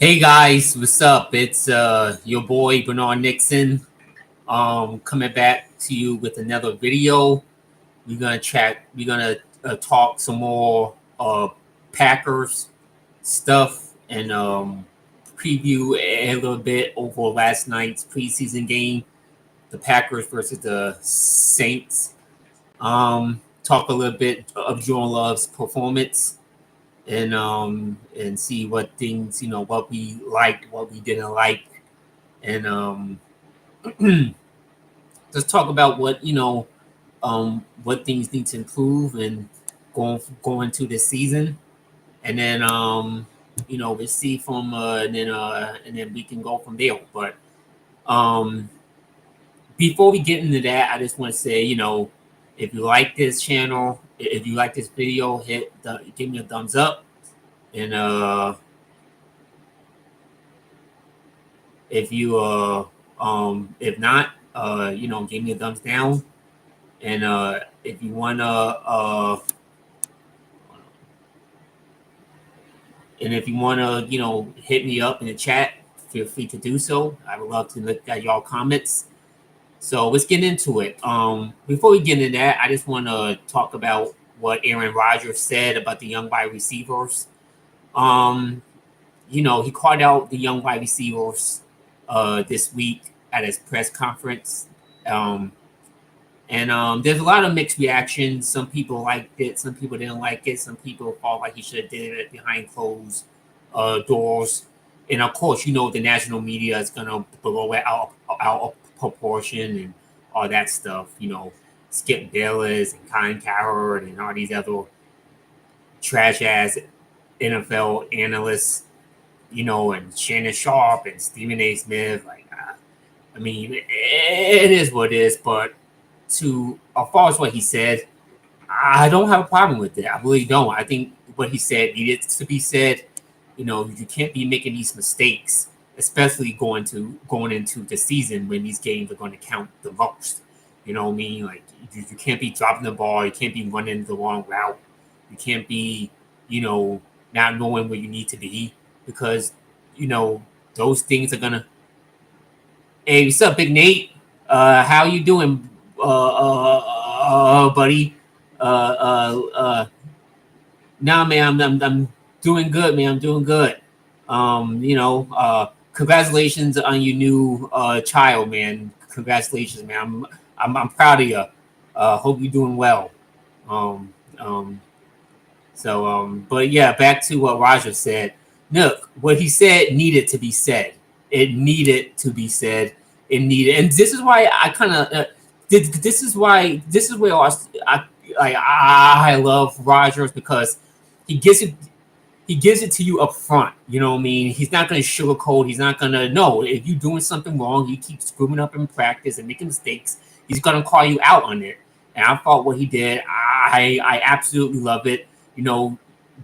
Hey guys, what's up? It's your boy Bernard Nixon. Coming back to you with another video. We're gonna talk some more Packers stuff and preview a little bit over last night's preseason game, the Packers versus the Saints. Talk a little bit of Jordan Love's performance and see what things what we liked, what we didn't like, and just talk about what things need to improve and going to this season, and then we'll see from and then we can go from there. But um, before we get into that, I just want to say if you like this channel, if you like this video, give me a thumbs up and if you if not, give me a thumbs down. And if you wanna hit me up in the chat, feel free to do so. I would love to look at y'all comments. So let's get into it. Before we get into that, I just want to talk about what Aaron Rodgers said about the young wide receivers. He called out the young wide receivers this week at his press conference. And there's a lot of mixed reactions. Some people liked it, some people didn't like it, some people felt like he should have did it behind closed doors. And of course, the national media is gonna blow it out of proportion and all that stuff. Skip Bayless and Colin Cowherd and all these other trash ass NFL analysts, and Shannon Sharp and Stephen A. Smith. I mean, it is what it is, but as far as what he said, I don't have a problem with it. I really don't. I think what he said needed to be said. You can't be making these mistakes, especially going into the season when these games are going to count the most. You know what I mean? Like you can't be dropping the ball. You can't be running the wrong route. You can't be, not knowing where you need to be because, those things are gonna. Hey, what's up, Big Nate? How you doing, buddy? Uh, uh, uh, nah, man, I'm doing good, man. I'm doing good. Congratulations on your new child, man. Congratulations, man. I'm proud of you. Hope you're doing well. Um, um, but yeah, back to what Roger said. Look, what he said needed to be said. It needed to be said. It needed, and this is why I kind of. This is where I love Rogers because he gives it he gives it to you up front. You know what I mean? He's not going to sugarcoat. He's not going to no. If you're doing something wrong, you keep screwing up in practice and making mistakes. He's going to call you out on it. And I thought what he did, I absolutely love it.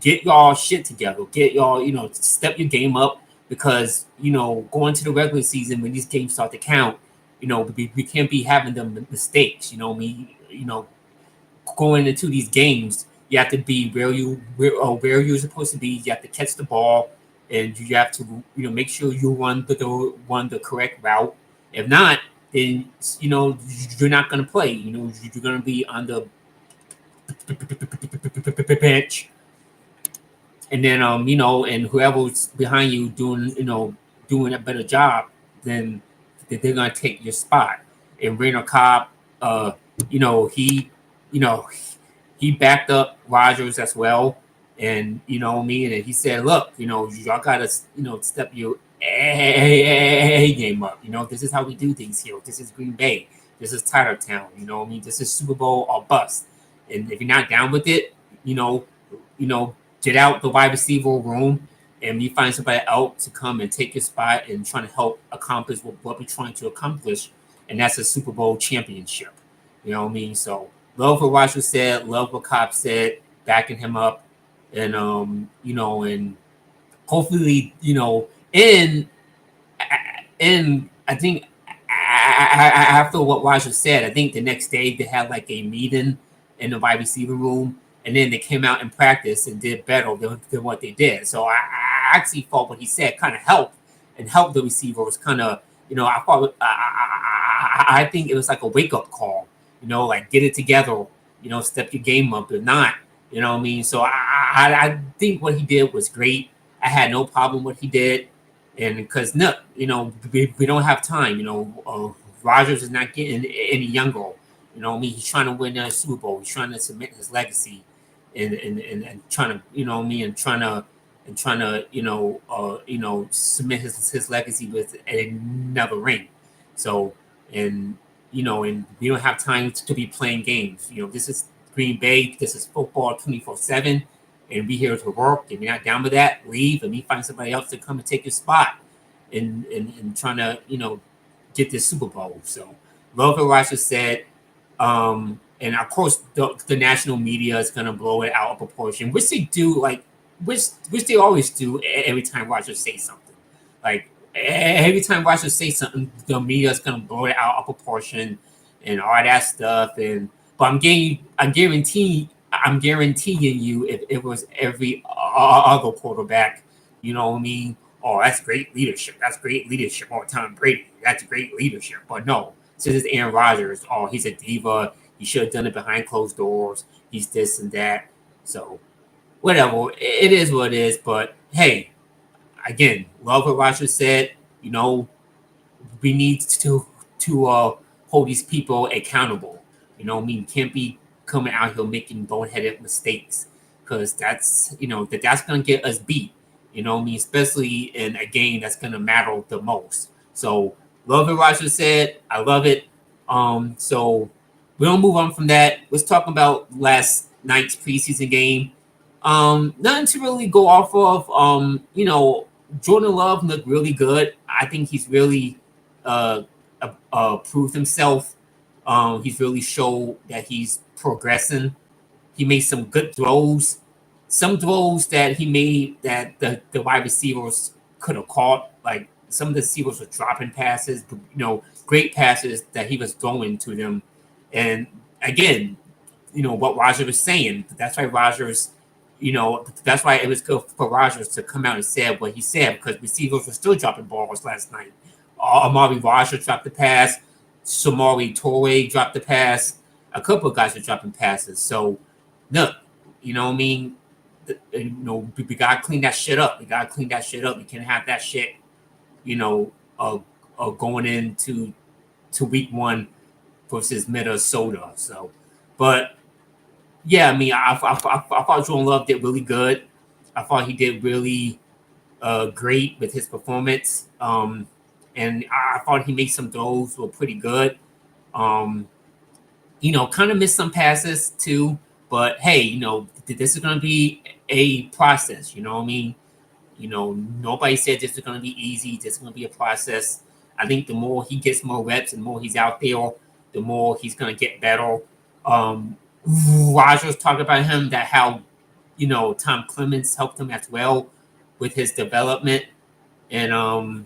Get y'all shit together. Get y'all, step your game up because going to the regular season when these games start to count, we can't be having them mistakes. Going into these games, you have to be where you're supposed to be. You have to catch the ball, and you have to make sure you run the correct route. If not, then you're not going to play. You're going to be on the bench, and then and whoever's behind you doing a better job, then they're going to take your spot. And Randall Cobb, you know he you know he backed up Rodgers as well. And me, and he said, look, y'all gotta step your A game up. This is how we do things here. This is Green Bay. This is Tyler Town. This is Super Bowl or bust. And if you're not down with it, you know, get out the wide receiver room and you find somebody else to come and take your spot and trying to help accomplish what we're trying to accomplish, and that's a Super Bowl championship. You know what I mean? So love what Roger said, love what Cobb said, backing him up, and and hopefully, and I think after what Roger said, I think the next day they had like a meeting in the wide receiver room, and then they came out in practice and did better than what they did. So I actually thought what he said kind of helped and helped the receivers kind of, I thought I think it was like a wake up call, like get it together, step your game up. If not, you know what I mean? So I think what he did was great. I had no problem with what he did. And because, no, we don't have time, Rodgers is not getting any younger. You know what I mean? He's trying to win a Super Bowl. He's trying to cement his legacy and trying to, trying to, cement his legacy with another ring. So, and we don't have time to be playing games. This is Green Bay. This is football 24/7, and we here to work. If you're not down with that, leave, and we find somebody else to come and take your spot, and trying to get this Super Bowl. So, love what Roger said. And of course, the national media is gonna blow it out of proportion, which they do, which they always do every time Roger says something. Like every time Roger says something, the media is gonna blow it out of proportion and all that stuff. But I'm guaranteeing you, if it was every other quarterback, you know what I mean? Oh, that's great leadership. That's great leadership. Or Tom Brady, that's great leadership. But no, since it's Aaron Rodgers, oh, he's a diva. He should have done it behind closed doors. He's this and that. So, whatever. It is what it is. But hey, again, love what Roger said. We need to hold these people accountable. I mean, can't be coming out here making boneheaded mistakes, because that's that's gonna get us beat. I mean, especially in a game that's gonna matter the most. So, love what Roger said. I love it. So we don't move on from that. Let's talk about last night's preseason game. Nothing to really go off of. Jordan Love looked really good. I think he's really proved himself. He's really showed that he's progressing. He made some good throws. Some throws that he made that the wide receivers could have caught. Like some of the receivers were dropping passes, great passes that he was throwing to them. And again, what Roger was saying. That's why Rodgers, that's why it was good for Rodgers to come out and say what he said, because receivers were still dropping balls last night. Amari Rodgers dropped the pass. Samori Toure dropped the pass. A couple of guys were dropping passes. So, look, you know what I mean? We got to clean that shit up. We can't have that shit, going into week one versus Minnesota. So, but yeah, I mean, I thought Jordan Love did really good. I thought he did really great with his performance. And I thought he made some throws were pretty good. Kind of missed some passes too. But hey, this is going to be a process. You know what I mean? Nobody said this is going to be easy. This is going to be a process. I think the more he gets more reps and more he's out there, the more he's going to get better. Rogers talked about him, that how, Tom Clements helped him as well with his development. And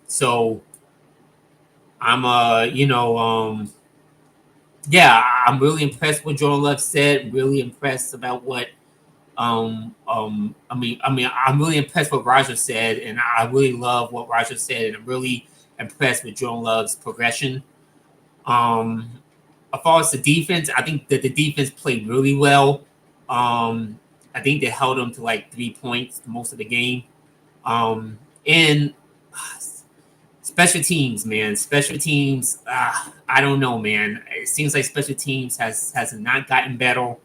so I'm yeah, I'm really impressed with what Jordan Love said. Really impressed about what I'm really impressed with what Roger said, and I really love what Roger said, and I'm really impressed with Jordan Love's progression. As far as the defense, I think that the defense played really well. I think they held them to like 3 points most of the game. And special teams, man. Special teams, I don't know, man. It seems like special teams has not gotten better.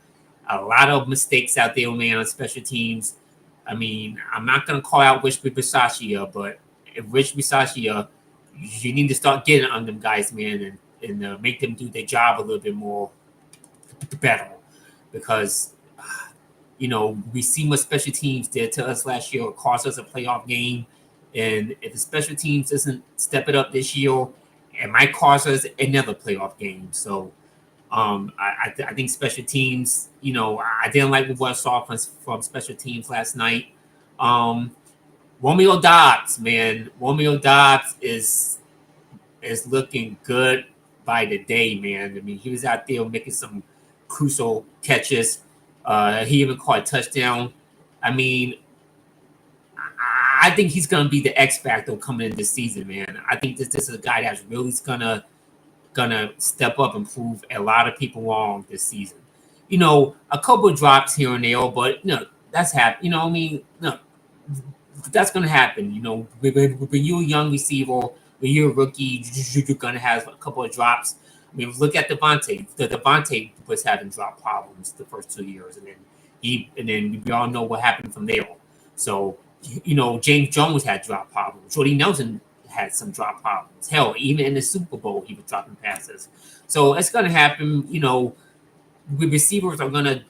A lot of mistakes out there, man, on special teams. I mean, I'm not going to call out Rich Bisaccia, but if Rich Bisaccia, you need to start getting on them guys, man, and make them do their job a little bit more better. Because, we see what special teams did to us last year. It cost us a playoff game. And if the special teams doesn't step it up this year, it might cost us another playoff game. So, I think special teams, I didn't like what I saw from special teams last night. Romeo Doubs, man. Romeo Doubs is looking good by the day, man. I mean, he was out there making some crucial catches. He even caught a touchdown. I mean, I think he's gonna be the X factor coming in this season, man. I think this is a guy that's really gonna step up and prove a lot of people wrong this season. A couple of drops here and there, but that's happened. What I mean? No, that's gonna happen. When you're a young receiver, when you're a rookie, you're gonna have a couple of drops. I mean, look at Devontae. The Devontae was having drop problems the first 2 years, and then we all know what happened from there. So, James Jones had drop problems. Jordy Nelson had some drop problems. Hell, even in the Super Bowl, he was dropping passes. So it's gonna happen. Receivers are gonna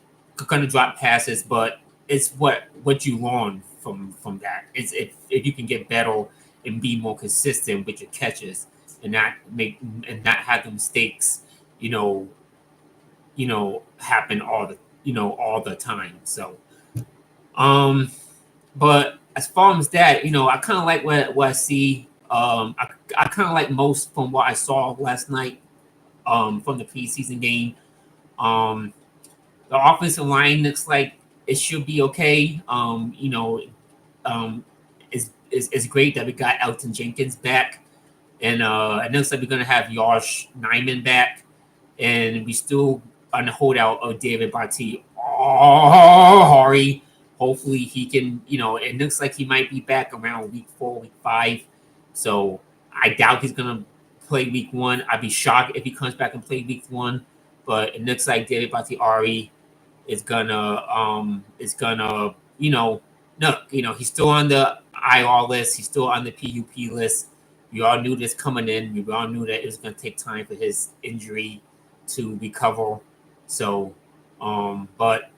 drop passes, but it's what you learn from that. It's if you can get better and be more consistent with your catches and not have the mistakes, happen all the time. So, but as far as that, I kind of like what I see. I kind of like most from what I saw last night, from the preseason game. The offensive line looks like it should be okay. It's great that we got Elton Jenkins back, and it looks like we're gonna have Josh Nijman back, and we still on the holdout of David Barty. Hari, hopefully he can. It looks like he might be back around week 4, week 5. So I doubt he's gonna play week 1. I'd be shocked if he comes back and play week 1. But it looks like David Bakhtiari is gonna he's still on the IR list, he's still on the PUP list. We all knew this coming in. We all knew that it was gonna take time for his injury to recover. So but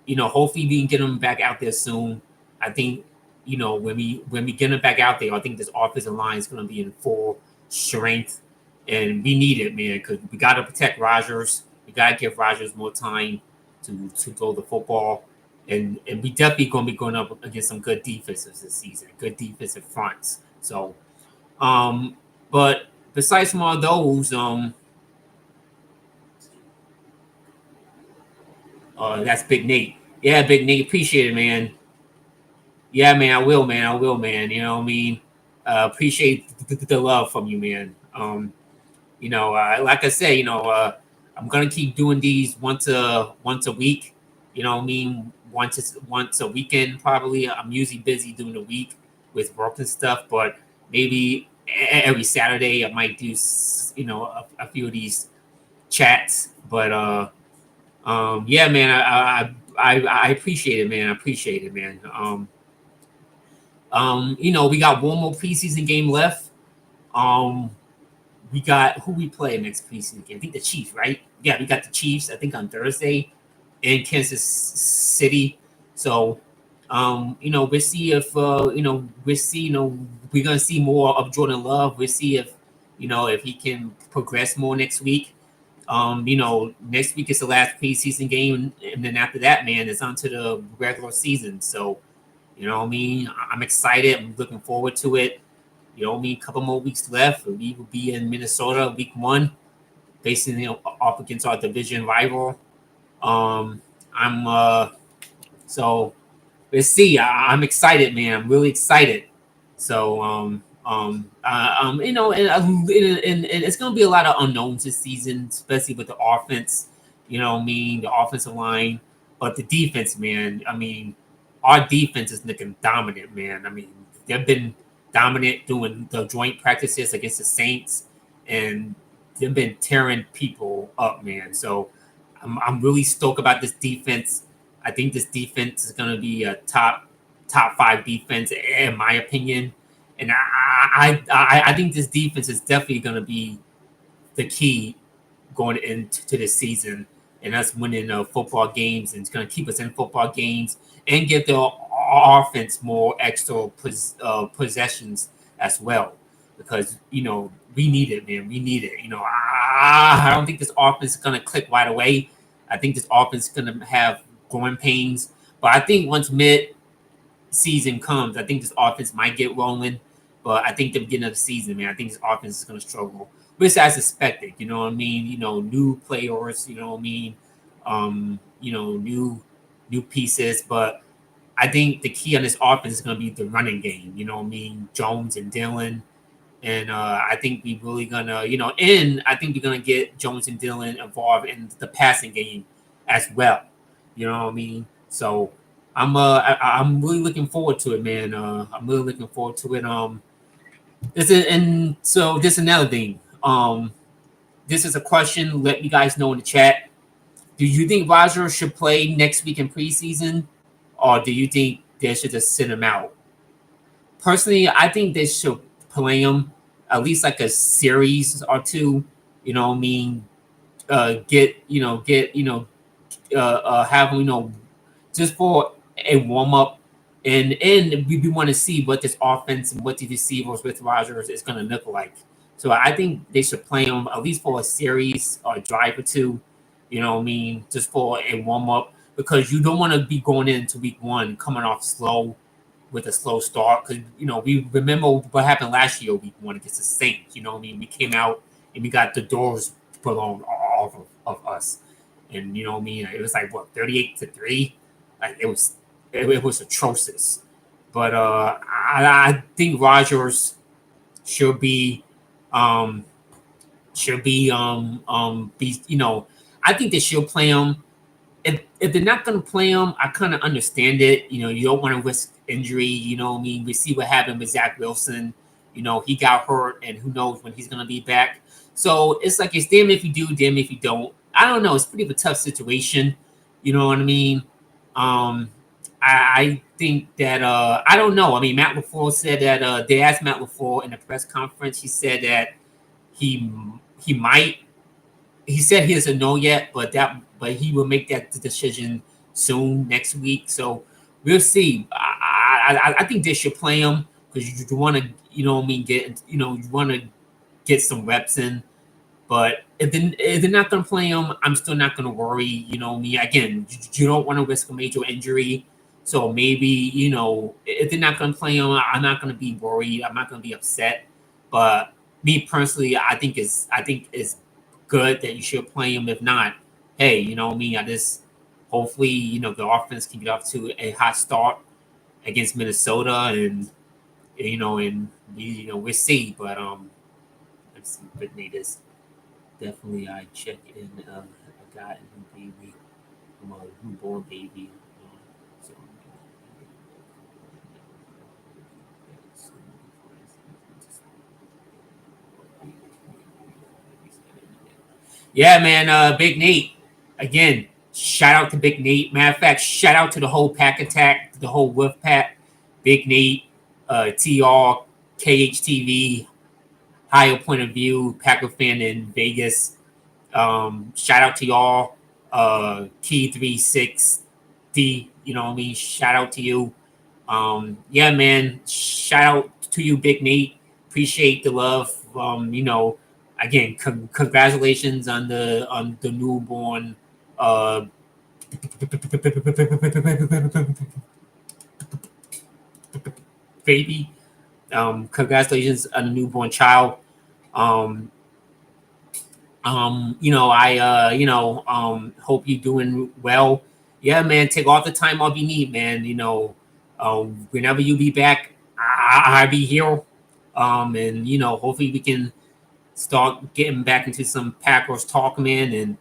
hopefully we can get him back out there soon. I think when we get him back out there, I think this offensive line is gonna be in full strength. And we need it, man, because we got to protect Rodgers. We got to give Rodgers more time to throw the football. And we definitely going to be going up against some good defenses this season, good defensive fronts. So, but besides some of those, that's Big Nate. Yeah, Big Nate, appreciate it, man. Yeah, man, I will, man. I will, man. You know what I mean? Appreciate the love from you, man. Like I say, I'm gonna keep doing these once a week. You know what I mean? Once a weekend probably. I'm usually busy during the week with work and stuff, but maybe every Saturday I might do a few of these chats. But yeah, man, I appreciate it, man. I appreciate it, man. We got one more preseason game left. We got who we play next preseason game. I think the Chiefs, right? Yeah, we got the Chiefs. I think on Thursday in Kansas City. So, we'll see if we'll see. We're gonna see more of Jordan Love. We'll see if he can progress more next week. Next week is the last preseason game, and then after that, man, it's on to the regular season. So, what I mean? I'm excited. I'm looking forward to it. A couple more weeks left. We will be in Minnesota week 1, facing off against our division rival. So let's see. I'm excited, man. I'm really excited. So and it's gonna be a lot of unknowns this season, especially with the offense. The offensive line, but the defense, man. I mean, our defense is looking dominant, man. I mean, they've been dominant doing the joint practices against the Saints, and they've been tearing people up, man. So I'm really stoked about this defense. I think this defense is going to be a top 5 defense, in my opinion. And I think this defense is definitely going to be the key going into this season, and us winning football games, and it's going to keep us in football games and give the offense more extra possessions as well, because we need it, man. We need it. I don't think this offense is going to click right away. I think this offense is going to have growing pains, but I think once mid-season comes, I think this offense might get rolling. But I think the beginning of the season, man, I think this offense is going to struggle, which I suspected. You know what I mean? New players. You know what I mean? New pieces, but I think the key on this offense is going to be the running game. You know what I mean? Jones and Dillon. And I think we really gonna, and I think we're gonna get Jones and Dillon involved in the passing game as well. You know what I mean? So I'm really looking forward to it, man. I'm really looking forward to it. And so this is another thing. This is a question. Let me guys know in the chat. Do you think Rodgers should play next week in preseason, or do you think they should just sit him out? Personally, I think they should play him at least like a series or two. You know what I mean? Have just for a warm up, and we want to see what this offense and what the receivers with Rodgers is going to look like. So I think they should play him at least for a series or a drive or two. You know what I mean? Just for a warm up, because you don't want to be going into week one coming off slow with a slow start, because we remember what happened last year week one against the Saints. You know what I mean? We came out and we got the doors blown off of us, and you know what I mean? It was like what 38-3, like it was atrocious. But I think Rodgers should be be I think they should play him. If they're not going to play him, I kind of understand it. You don't want to risk injury. You know what I mean? We see what happened with Zach Wilson. He got hurt, and who knows when he's going to be back. So it's like it's damn if you do, damn if you don't. I don't know. It's pretty of a tough situation. You know what I mean? I think that I don't know. I mean, Matt LaFleur said that they asked Matt LaFleur in the press conference. He said that he might. He said he doesn't know yet, but he will make that decision soon next week. So we'll see. I think they should play him because you want to, you want to get some reps in. But if they're not going to play him, I'm still not going to worry. You know me again. You don't want to risk a major injury. So maybe if they're not going to play him, I'm not going to be worried. I'm not going to be upset. But me personally, I think it's good that you should play him. If not, hey, you know me. I just hopefully the offense can get off to a hot start against Minnesota, and we'll see. But let's see. But Natives definitely I check in. I got a new baby. I'm a newborn baby. So yeah, man. Big Nate. Again, shout out to Big Nate. Matter of fact, shout out to the whole Pack Attack, the whole Wolf Pack. Big Nate, TR, KHTV, Higher Point of View, Packer fan in Vegas. Shout out to y'all. Key 36D, you know what I mean? Shout out to you. Yeah, man. Shout out to you, Big Nate. Appreciate the love. Again, congratulations on the newborn baby. Congratulations on the newborn child. Hope you're doing well. Yeah, man. Take all the time off you need, man. Whenever you be back, I'll be here. And hopefully we can start getting back into some Packers talk, man,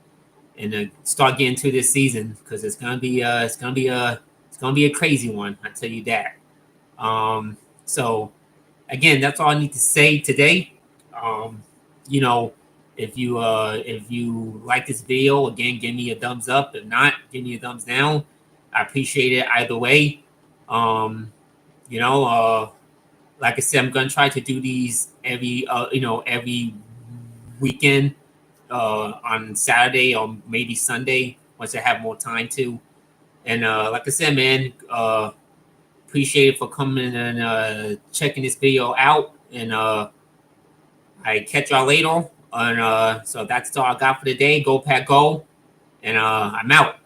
and start getting to this season, because it's gonna be a crazy one. I tell you that. So again, that's all I need to say today. If you like this video, again, give me a thumbs up. If not, give me a thumbs down. I appreciate it either way. Like I said, I'm gonna try to do these every weekend, on Saturday or maybe Sunday once I have more time to. And like I said, man, appreciate it for coming and checking this video out. And I catch y'all later. And so that's all I got for today. Go Pack Go. And I'm out.